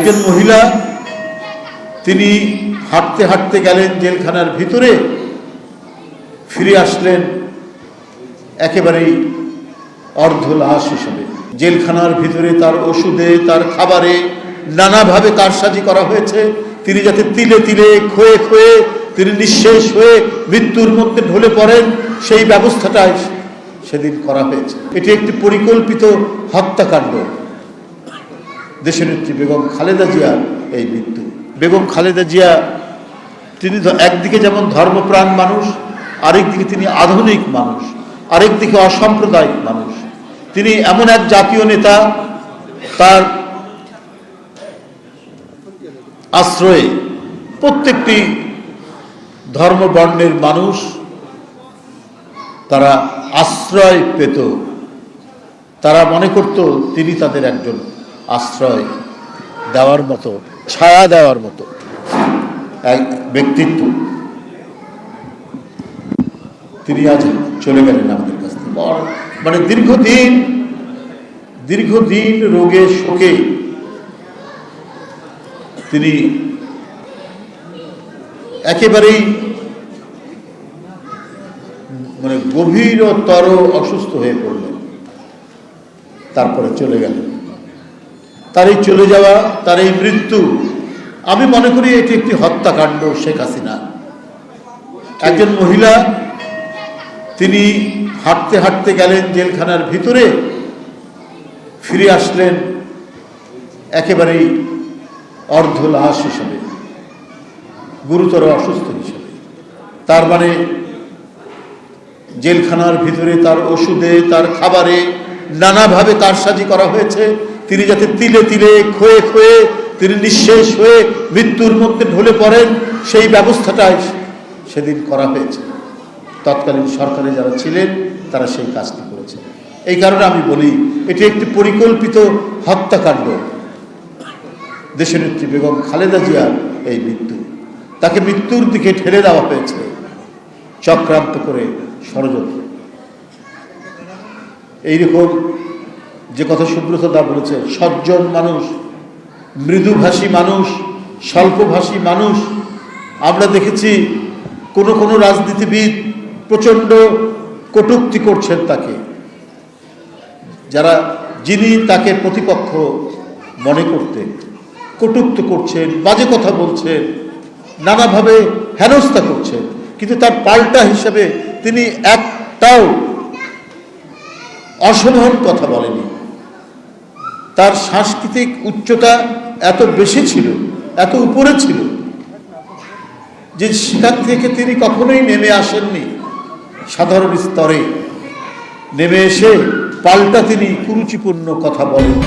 একজন মহিলা তিনি হাঁটতে হাঁটতে গেলেন জেলখানার ভিতরে, ফিরে আসলেন একেবারেই অর্ধ লাশ হিসেবে। জেলখানার ভিতরে তার ওষুধে, তার খাবারে নানাভাবে কারসাজি করা হয়েছে। তিনি যাতে তিলে তিলে ক্ষয়ে ক্ষয়ে তিনি নিঃশেষ হয়ে মৃত্যুর মধ্যে ঢলে পড়েন, সেই ব্যবস্থাটাই সেদিন করা হয়েছে। এটি একটি পরিকল্পিত হত্যাকাণ্ড। দেশনেত্রী বেগম খালেদা জিয়ার এই মৃত্যু। বেগম খালেদা জিয়া তিনি একদিকে যেমন ধর্মপ্রাণ মানুষ, আরেকদিকে তিনি আধুনিক মানুষ, আরেকদিকে অসাম্প্রদায়িক মানুষ। তিনি এমন এক জাতীয় নেতা, তার আশ্রয়ে প্রত্যেকটি ধর্ম বর্ণের মানুষ তারা আশ্রয় পেত। তারা মনে করত তিনি তাদের একজন আশ্রয় দেওয়ার মতো, ছায়া দেওয়ার মতো এক ব্যক্তিত্ব। তিনি আজ চলে গেলেন আমাদের কাছ থেকে। মানে দীর্ঘদিন রোগে শোকে তিনি একেবারেই মানে গভীরতর অসুস্থ হয়ে পড়লেন, তারপরে চলে গেলেন। তার এই চলে যাওয়া, তার এই মৃত্যু, আমি মনে করি এটি একটি হত্যাকাণ্ড শেখ হাসিনা। একজন মহিলা তিনি হাঁটতে হাঁটতে গেলেন জেলখানার ভিতরে, ফিরে আসলেন একেবারেই অর্ধ লাশ হিসেবে, গুরুতর অসুস্থ হিসেবে। তার মানে জেলখানার ভিতরে তার ওষুধে, তার খাবারে নানাভাবে কারসাজি করা হয়েছে। তিনি যাতে তিলে তিলে ক্ষয়ে ক্ষয়ে তিনি নিঃশেষ হয়ে মৃত্যুর মধ্যে ঢলে পড়েন, সেই ব্যবস্থাটাই সেদিন করা হয়েছে। তৎকালীন সরকারে যারা ছিলেন তারা সেই কাজটি করেছে। এই কারণে আমি বলি এটি একটি পরিকল্পিত হত্যাকাণ্ড। দেশনেত্রী বেগম খালেদা জিয়ার এই মৃত্যু, তাকে মৃত্যুর দিকে ঠেলে দেওয়া হয়েছে চক্রান্ত করে, ষড়যন্ত্র। এইরকম যে কথা সুব্রত দা বলেছে, সজ্জন মানুষ, মৃদুভাষী মানুষ, স্বল্পভাষী মানুষ। আমরা দেখেছি কোনো রাজনীতিবিদ প্রচণ্ড কটূক্তি করছেন তাকে, যিনি তাকে প্রতিপক্ষ মনে করতেন, কটূক্তি করছেন, বাজে কথা বলছেন, নানাভাবে হেনস্থা করছেন। কিন্তু তার পাল্টা হিসেবে তিনি একটাও অশোভন কথা বলেনি। তার সাংস্কৃতিক উচ্চতা এত বেশি ছিল, এত উপরে ছিল যে সেখান থেকে তিনি কখনোই নেমে আসেননি সাধারণ স্তরে। নেমে এসে পাল্টা তিনি কুরুচিপূর্ণ কথা বলেন।